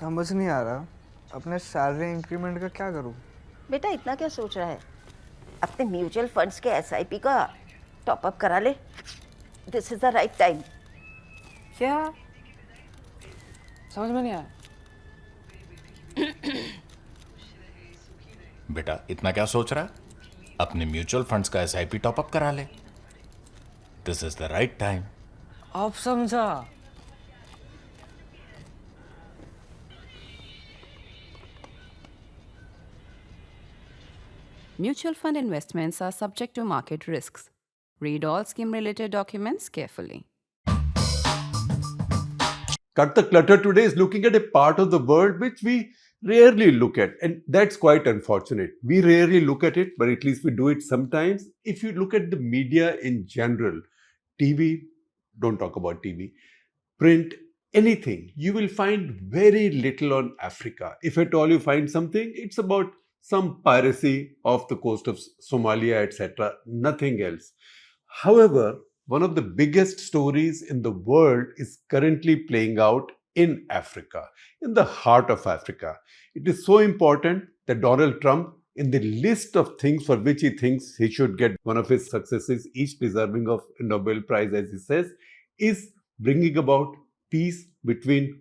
समझ नहीं आ रहा अपने सैलरी इंक्रीमेंट का क्या करूं। बेटा इतना क्या सोच रहा है? अपने म्यूचुअल फंड्स के एसआईपी का टॉप अप करा ले। This is the right time. क्या? समझ में नहीं आया। बेटा इतना क्या सोच रहा है? अपने म्यूचुअल फंड्स का एसआईपी टॉपअप करा ले। This is the right time. अब समझा। Mutual fund investments are subject to market risks. Read all scheme-related documents carefully. Cut the Clutter today is looking at a part of the world which we rarely look at, and that's quite unfortunate. We rarely look at it, but at least we do it sometimes. If you look at the media in general, TV, don't talk about TV, print, anything, you will find very little on Africa. If at all you find something, it's about some piracy off the coast of Somalia, etc. Nothing else. However, one of the biggest stories in the world is currently playing out in Africa, in the heart of Africa. It is so important that Donald Trump, in the list of things for which he thinks he should get one of his successes, each deserving of a Nobel Prize, as he says, is bringing about peace between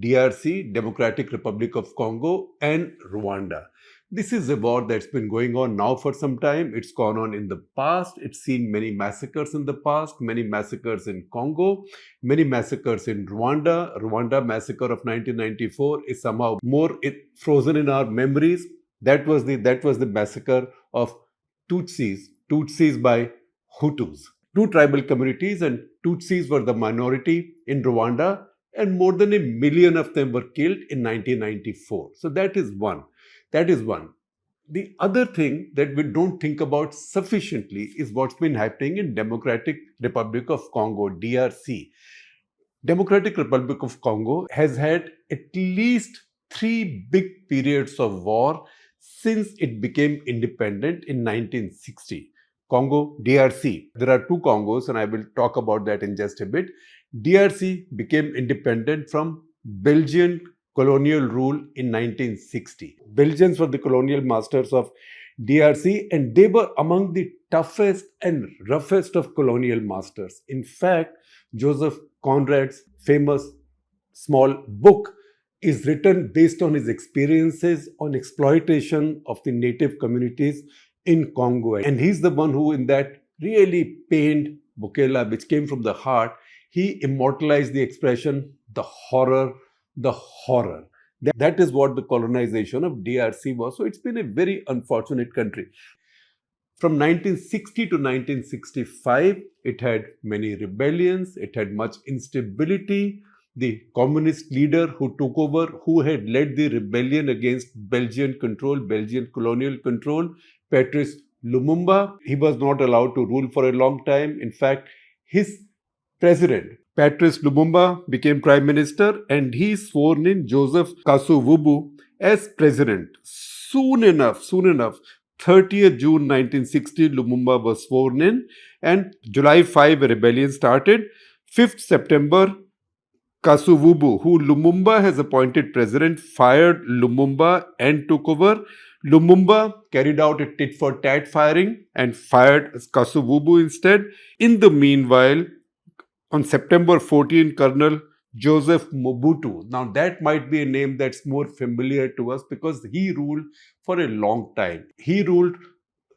DRC, Democratic Republic of Congo, and Rwanda. This is a war that's been going on now for some time. It's gone on in the past. It's seen many massacres in the past, many massacres in Congo, many massacres in Rwanda. Rwanda massacre of 1994 is somehow more frozen in our memories. That was the massacre of Tutsis by Hutus. Two tribal communities, and Tutsis were the minority in Rwanda, and more than 1 million of them were killed in 1994. So that is one. The other thing that we don't think about sufficiently is what's been happening in Democratic Republic of Congo, DRC. Democratic Republic of Congo has had at least 3 big periods of war since it became independent in 1960. Congo, DRC. There are 2 Congos, and I will talk about that in just a bit. DRC became independent from Belgian colonial rule in 1960. Belgians were the colonial masters of DRC, and they were among the toughest and roughest of colonial masters. In fact, Joseph Conrad's famous small book is written based on his experiences on exploitation of the native communities in Congo. And he's the one who, in that really pained Bukela, which came from the heart, he immortalized the expression, the horror. That is what the colonization of DRC was. So it's been a very unfortunate country. From 1960 to 1965, it had many rebellions, it had much instability. The communist leader who took over, who had led the rebellion against Belgian colonial control, Patrice Lumumba, he was not allowed to rule for a long time. In fact, his president, Patrice Lumumba, became prime minister, and he sworn in Joseph Kasuvubu as president. Soon enough, 30th June 1960, Lumumba was sworn in, and July 5, a rebellion started. 5th September, Kasuvubu, who Lumumba has appointed president, fired Lumumba and took over. Lumumba carried out a tit-for-tat firing and fired Kasuvubu instead. In the meanwhile, on September 14, Colonel Joseph Mobutu. Now that might be a name that's more familiar to us because he ruled for a long time. He ruled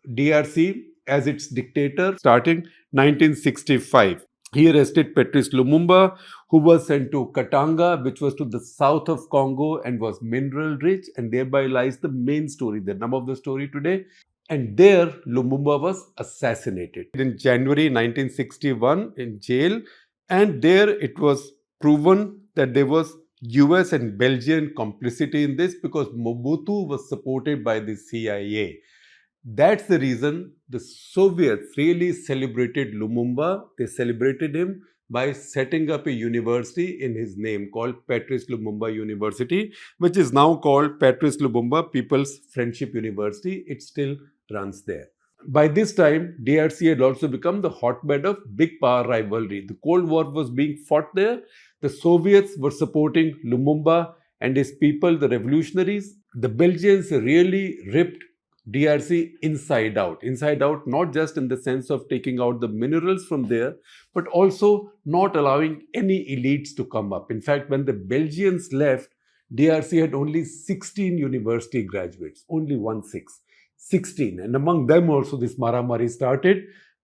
DRC as its dictator starting 1965. He arrested Patrice Lumumba, who was sent to Katanga, which was to the south of Congo and was mineral rich, and thereby lies the main story, the nub of the story today. And there, Lumumba was assassinated in January 1961 in jail. And there it was proven that there was US and Belgian complicity in this because Mobutu was supported by the CIA. That's the reason the Soviets really celebrated Lumumba. They celebrated him by setting up a university in his name called Patrice Lumumba University, which is now called Patrice Lumumba People's Friendship University. It still runs there. By this time, DRC had also become the hotbed of big power rivalry. The Cold War was being fought there. The Soviets were supporting Lumumba and his people, the revolutionaries, the Belgians really ripped DRC inside out. Inside out, not just in the sense of taking out the minerals from there, but also not allowing any elites to come up. In fact, when the Belgians left, DRC had only 16 university graduates, only 16. And among them also this Maramari started.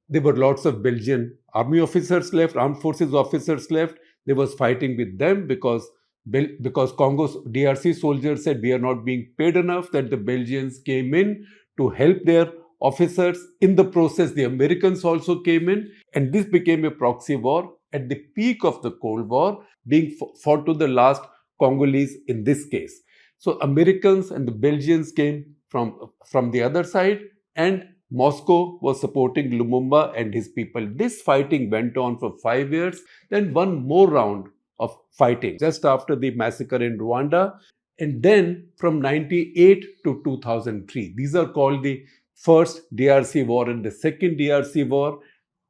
There were lots of Belgian army officers left, armed forces officers left. There was fighting with them because Congo's DRC soldiers said we are not being paid enough, that the Belgians came in to help their officers. In the process, the Americans also came in, and this became a proxy war at the peak of the Cold War, being fought to the last Congolese in this case. So Americans and the Belgians came from the other side, and Moscow was supporting Lumumba and his people. This fighting went on for 5 years. Then one more round of fighting just after the massacre in Rwanda. And then from 98 to 2003, these are called the first DRC war and the second DRC war.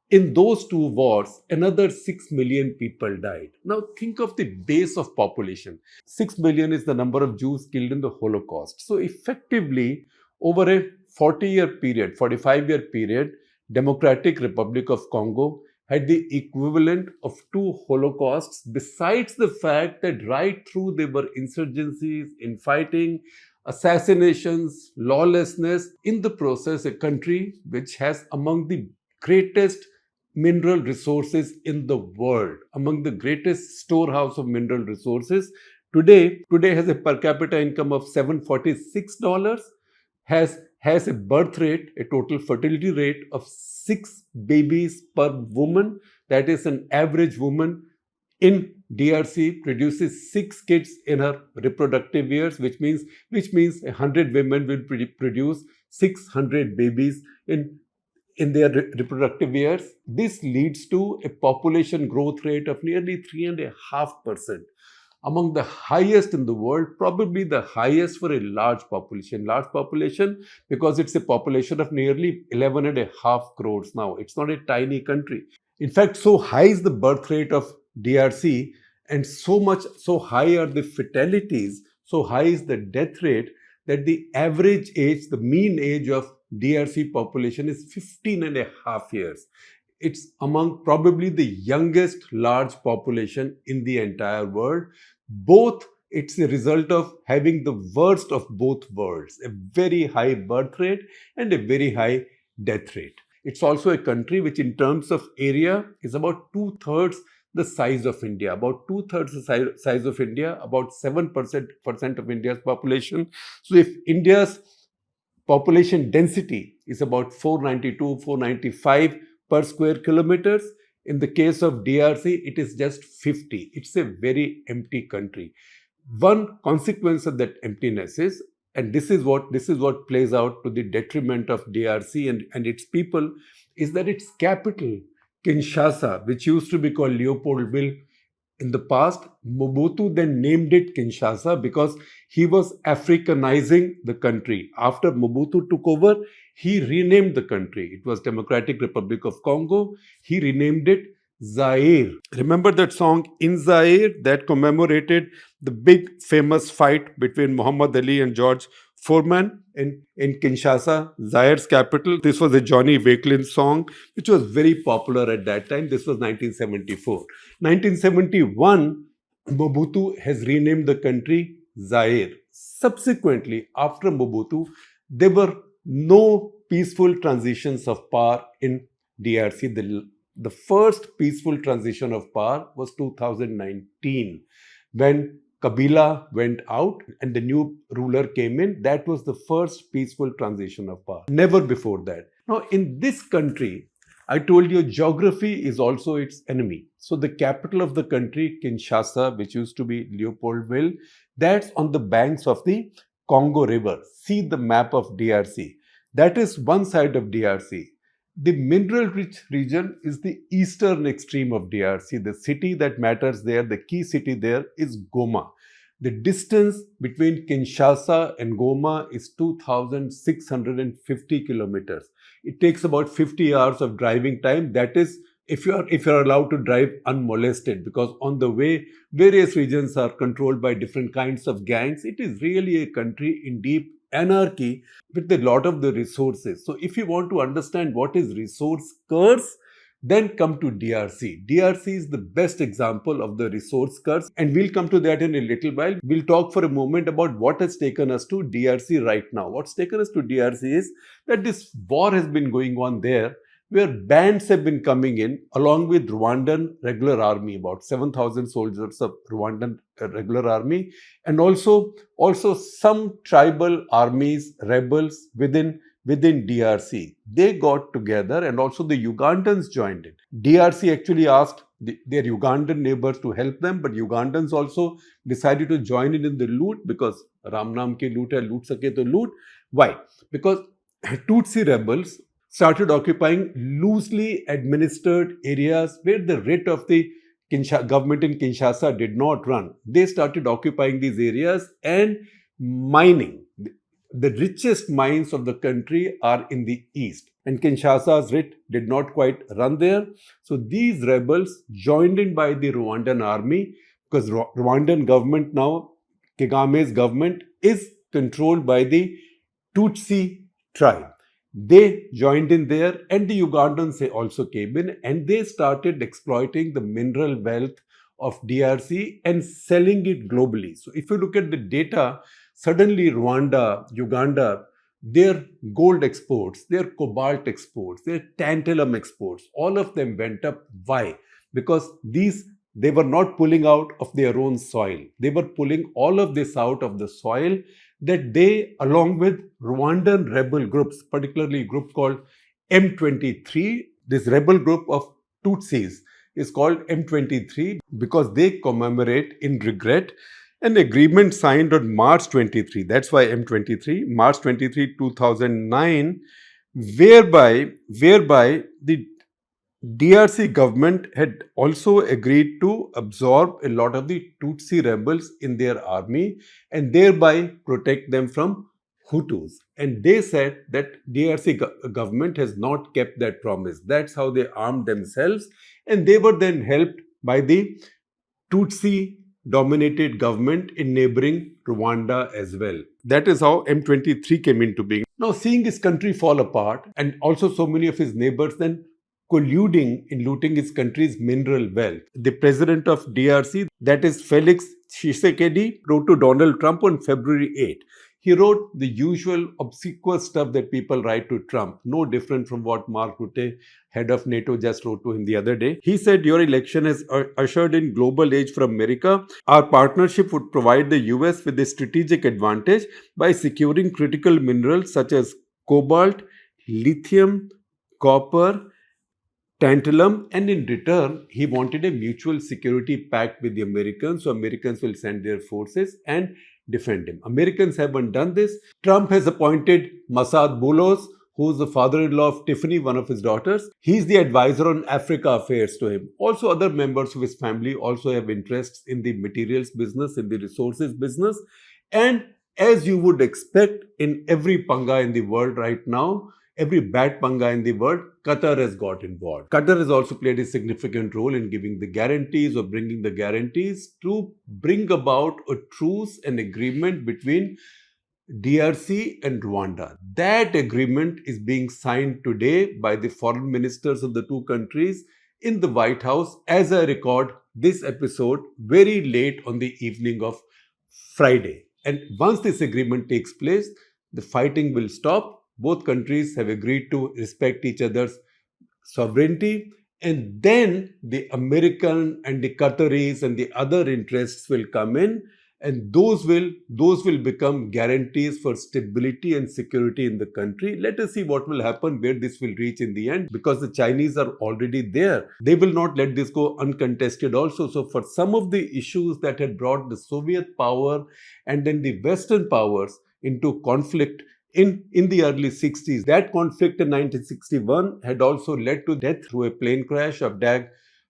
In those two wars, another 6 million people died. Now think of the base of population. 6 million is the number of Jews killed in the Holocaust. So effectively, over a 40-year period, 45-year period, Democratic Republic of Congo had the equivalent of 2 Holocausts, besides the fact that right through there were insurgencies, infighting, assassinations, lawlessness. In the process, a country which has among the greatest mineral resources in the world, among the greatest storehouse of mineral resources, today has a per capita income of $746, has a birth rate, a total fertility rate of 6 babies per woman. That is, an average woman in DRC produces 6 kids in her reproductive years, which means 100 women will produce 600 babies in their reproductive years. This leads to a population growth rate of nearly 3.5%. Among the highest in the world, probably the highest for a large population. Large population because it's a population of nearly 11.5 crores now. It's not a tiny country. In fact, so high is the birth rate of DRC and so high are the fatalities, so high is the death rate that the average age, the mean age of DRC population is 15.5 years. It's among probably the youngest large population in the entire world. It's a result of having the worst of both worlds, a very high birth rate and a very high death rate. It's also a country which in terms of area is about 2/3 the size of India, about 2/3 the size of India, about 7% of India's population. So if India's population density is about 492, 495 per square kilometers, in the case of DRC, it is just 50. It's a very empty country. One consequence of that emptiness is, and this is what plays out to the detriment of DRC and its people, is that its capital, Kinshasa, which used to be called Leopoldville in the past, Mobutu then named it Kinshasa because he was Africanizing the country. After Mobutu took over, he renamed the country. It was Democratic Republic of Congo. He renamed it Zaire. Remember that song In Zaire that commemorated the big famous fight between Muhammad Ali and George Foreman in Kinshasa, Zaire's capital. This was a Johnny Wakelin song, which was very popular at that time. This was 1974. 1971, Mobutu has renamed the country Zaire. Subsequently, after Mobutu, there were no peaceful transitions of power in DRC. The first peaceful transition of power was 2019, when Kabila went out and the new ruler came in. That was the first peaceful transition of power. Never before that. Now, in this country, I told you geography is also its enemy. So the capital of the country, Kinshasa, which used to be Leopoldville, that's on the banks of the Congo River. See the map of DRC. That is one side of DRC. The mineral-rich region is the eastern extreme of DRC. The city that matters there, the key city there is Goma. The distance between Kinshasa and Goma is 2,650 kilometers. It takes about 50 hours of driving time. That is if you're allowed to drive unmolested, because on the way various regions are controlled by different kinds of gangs. It is really a country in deep anarchy with a lot of the resources. So if you want to understand what is resource curse, then come to DRC. DRC is the best example of the resource curse, and we'll come to that in a little while. We'll talk for a moment about what has taken us to DRC right now. What's taken us to DRC is that this war has been going on there, where bands have been coming in along with Rwandan regular army, about 7,000 soldiers of Rwandan regular army, and also some tribal armies, rebels within DRC. They got together, and also the Ugandans joined it. DRC actually asked their Ugandan neighbors to help them, but Ugandans also decided to join in the loot, because Ram Naam ke loot hai, loot sake to loot. Why? Because Tutsi rebels started occupying loosely administered areas where the writ of the government in Kinshasa did not run. They started occupying these areas and mining. The richest mines of the country are in the east, and Kinshasa's writ did not quite run there. So these rebels joined in by the Rwandan army, because Rwandan government now, Kagame's government, is controlled by the Tutsi tribe. They joined in there, and the Ugandans also came in, and they started exploiting the mineral wealth of DRC and selling it globally. So if you look at the data, suddenly Rwanda, Uganda, their gold exports, their cobalt exports, their tantalum exports, all of them went up. Why? Because they were not pulling out of their own soil. They were pulling all of this out of the soil that they, along with Rwandan rebel groups, particularly a group called M23, this rebel group of Tutsis is called M23 because they commemorate in regret an agreement signed on March 23, that's why M23, March 23, 2009, whereby the DRC government had also agreed to absorb a lot of the Tutsi rebels in their army and thereby protect them from Hutus. And they said that DRC government has not kept that promise. That's how they armed themselves, and they were then helped by the Tutsi dominated government in neighboring Rwanda as well. That is how M23 came into being. Now, seeing his country fall apart and also so many of his neighbors then colluding in looting his country's mineral wealth, the president of DRC, that is Felix Tshisekedi, wrote to Donald Trump on February 8. He wrote the usual obsequious stuff that people write to Trump, no different from what Mark Rutte, head of NATO, just wrote to him the other day. He said, "Your election has ushered in global age for America. Our partnership would provide the US with a strategic advantage by securing critical minerals such as cobalt, lithium, copper, tantalum, and in return, he wanted a mutual security pact with the Americans, so Americans will send their forces and defend him." Americans haven't done this. Trump has appointed Masad Boulos, who's the father-in-law of Tiffany, one of his daughters. He's the advisor on Africa affairs to him. Also, other members of his family also have interests in the materials business, in the resources business. And as you would expect in every panga in the world right now, every bad panga in the world, Qatar has got involved. Qatar has also played a significant role in giving the guarantees or bringing the guarantees to bring about a truce, an agreement between DRC and Rwanda. That agreement is being signed today by the foreign ministers of the two countries in the White House as I record this episode very late on the evening of Friday. And once this agreement takes place, the fighting will stop. Both countries have agreed to respect each other's sovereignty, and then the American and the Qataris and the other interests will come in, and those will become guarantees for stability and security in the country. Let us see what will happen, where this will reach in the end, because the Chinese are already there. They will not let this go uncontested also. So for some of the issues that had brought the Soviet power and then the Western powers into conflict in the early 60s, that conflict in 1961 had also led to death through a plane crash of Dag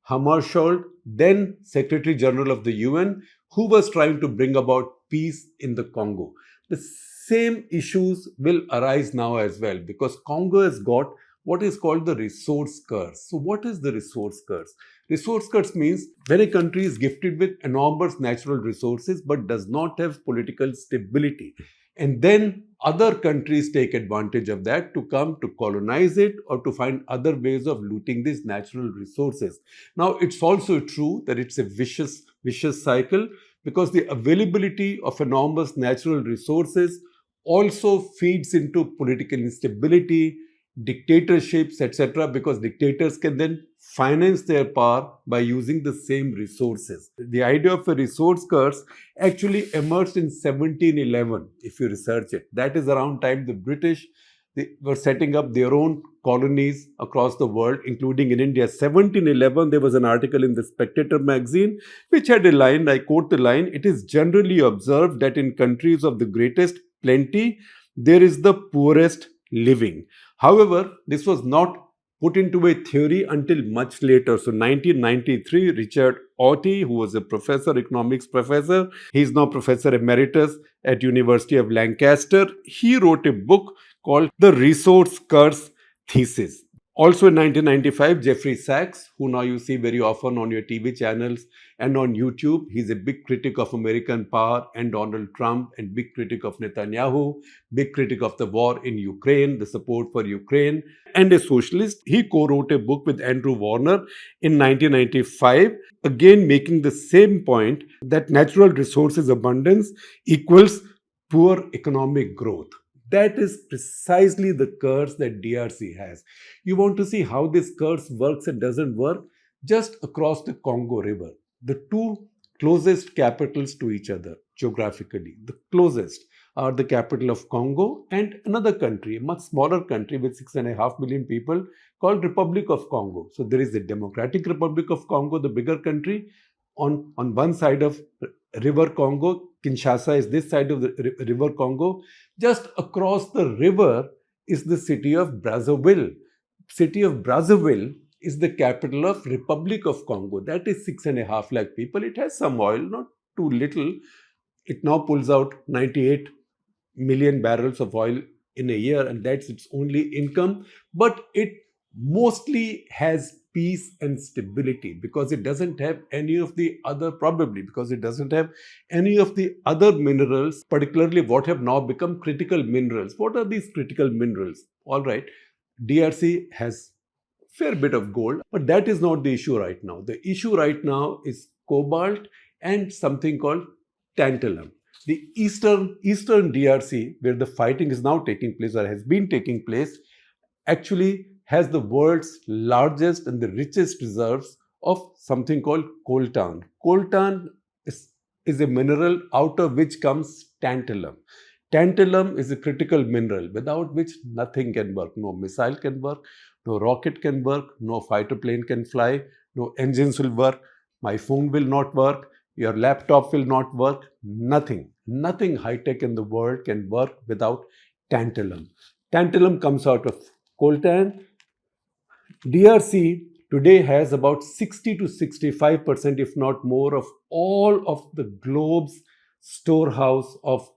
Hammarskjöld, then Secretary General of the UN, who was trying to bring about peace in the Congo. The same issues will arise now as well, because Congo has got what is called the resource curse. So what is the resource curse? Resource curse means when a country is gifted with enormous natural resources but does not have political stability. And then other countries take advantage of that to come to colonize it or to find other ways of looting these natural resources. Now, it's also true that it's a vicious cycle, because the availability of enormous natural resources also feeds into political instability, dictatorships, etc., because dictators can then finance their power by using the same resources. The idea of a resource curse actually emerged in 1711, if you research it. That is around time the British, they were setting up their own colonies across the world, including in India. 1711, there was an article in the Spectator magazine which had a line, I quote the line, "It is generally observed that in countries of the greatest plenty, there is the poorest living." However, this was not put into a theory until much later. So 1993, Richard Otti, who was a professor, economics professor, he's now professor emeritus at University of Lancaster, he wrote a book called The Resource Curse Thesis. Also in 1995, Jeffrey Sachs, who now you see very often on your TV channels and on YouTube, he's a big critic of American power and Donald Trump, and big critic of Netanyahu, big critic of the war in Ukraine, the support for Ukraine, and a socialist. He co-wrote a book with Andrew Warner in 1995, again making the same point that natural resources abundance equals poor economic growth. That is precisely the curse that DRC has. You want to see how this curse works and doesn't work? Just across the Congo River, the two closest capitals to each other geographically, the closest are the capital of Congo and another country, a much smaller country with 6.5 million people called Republic of Congo. So there is the Democratic Republic of Congo, the bigger country. On one side of River Congo, Kinshasa is this side of the River Congo. Just across the river is the city of Brazzaville. City of Brazzaville is the capital of Republic of Congo. That is 6.5 lakh people. It has some oil, not too little. It now pulls out 98 million barrels of oil in a year, and that's its only income. But it mostly has peace and stability because it doesn't have any of the other, probably because it doesn't have any of the other minerals, particularly what have now become critical minerals. What are these critical minerals? All right, DRC has a fair bit of gold, but that is not the issue right now. The issue right now is cobalt and something called tantalum. The eastern DRC, where the fighting is now taking place or has been taking place, actually has the world's largest and the richest reserves of something called coltan. Coltan is a mineral out of which comes tantalum. Tantalum is a critical mineral without which nothing can work. No missile can work, no rocket can work, no fighter plane can fly, no engines will work, my phone will not work, your laptop will not work, nothing high-tech in the world can work without tantalum. Tantalum comes out of coltan. DRC today has about 60 to 65%, if not more, of all of the globe's storehouse of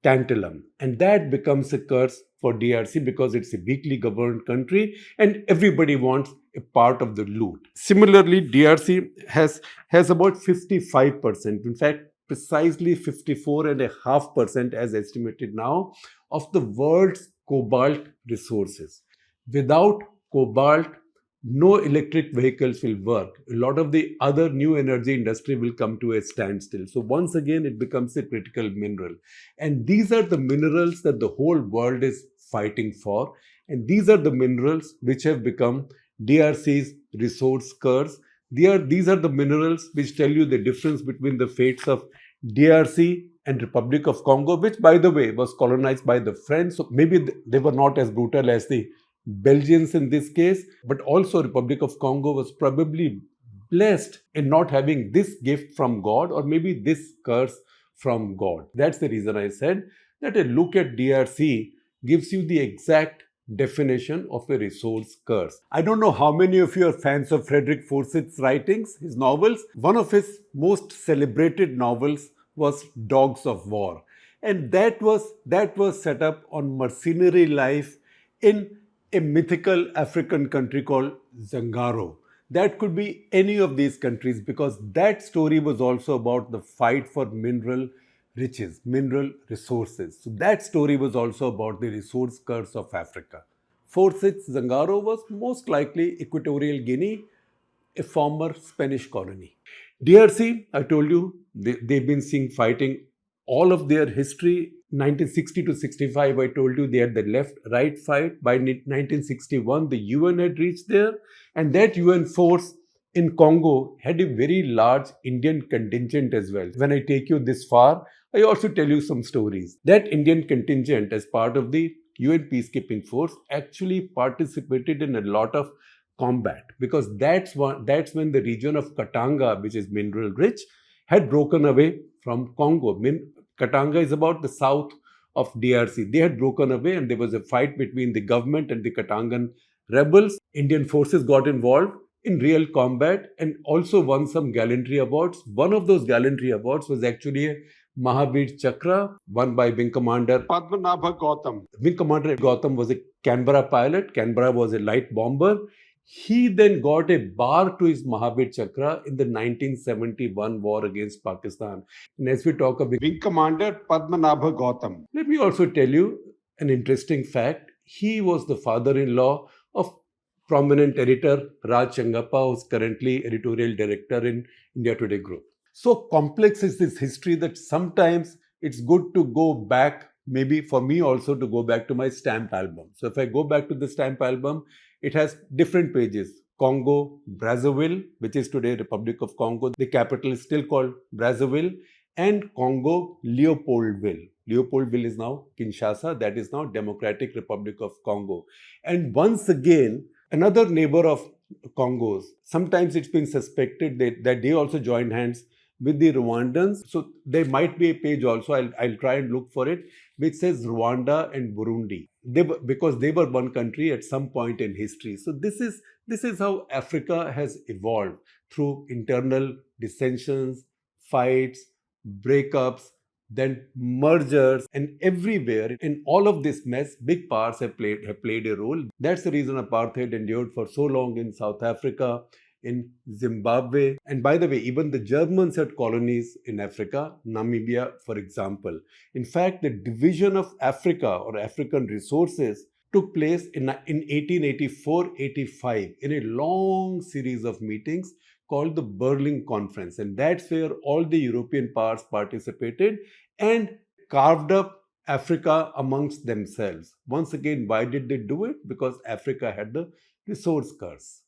tantalum. And that becomes a curse for DRC because it's a weakly governed country and everybody wants a part of the loot. Similarly, DRC has about 55%, in fact, precisely 54.5% as estimated now, of the world's cobalt resources. Without cobalt, no electric vehicles will work. A lot of the other new energy industry will come to a standstill. So once again, it becomes a critical mineral. And these are the minerals that the whole world is fighting for. And these are the minerals which have become DRC's resource curse. These are the minerals which tell you the difference between the fates of DRC and Republic of Congo, which, by the way, was colonized by the French. So maybe they were not as brutal as the Belgians in this case, but also Republic of Congo was probably blessed in not having this gift from God or maybe this curse from God. That's the reason I said that a look at DRC gives you the exact definition of a resource curse. I don't know how many of you are fans of Frederick Forsyth's writings, his novels. One of his most celebrated novels was Dogs of War, and that was set up on mercenary life in a mythical African country called Zangaro. That could be any of these countries because that story was also about the fight for mineral riches, mineral resources. So that story was also about the resource curse of Africa. 4/6 Zangaro was most likely Equatorial Guinea, a former Spanish colony. DRC, I told you, they've been seeing fighting all of their history. 1960 to 65, I told you they had the left-right fight. By 1961, the UN had reached there, and that UN force in Congo had a very large Indian contingent as well. When I take you this far, I also tell you some stories. That Indian contingent, as part of the UN peacekeeping force, actually participated in a lot of combat because that's when the region of Katanga, which is mineral rich, had broken away from Congo. Katanga is about the south of DRC. They had broken away and there was a fight between the government and the Katangan rebels. Indian forces got involved in real combat and also won some gallantry awards. One of those gallantry awards was actually a Mahavir Chakra won by Wing Commander Padmanabha Gautam. Wing Commander Gautam was a Canberra pilot. Canberra was a light bomber. He then got a bar to his Mahavir Chakra in the 1971 war against Pakistan. And as we talk of Wing Commander Padmanabha Gautam, let me also tell you an interesting fact. He was the father-in-law of prominent editor Raj Changappa, who's currently editorial director in India Today Group. So complex is this history that sometimes it's good to go back, maybe for me also to go back to my stamp album. So if I go back to the stamp album, it has different pages. Congo, Brazzaville, which is today Republic of Congo. The capital is still called Brazzaville. And Congo, Leopoldville. Leopoldville is now Kinshasa. That is now Democratic Republic of Congo. And once again, another neighbor of Congo's, sometimes it's been suspected that they also joined hands with the Rwandans. So there might be a page also, I'll try and look for it, which says Rwanda and Burundi. Because they were one country at some point in history. So this is how Africa has evolved through internal dissensions, fights, breakups, then mergers, and everywhere in all of this mess, big powers have played a role. That's the reason apartheid endured for so long in South Africa, in Zimbabwe. And by the way, even the Germans had colonies in Africa, Namibia, for example. In fact, the division of Africa or African resources took place in 1884-85 in a long series of meetings called the Berlin Conference. And that's where all the European powers participated and carved up Africa amongst themselves. Once again, why did they do it? Because Africa had the resource curse.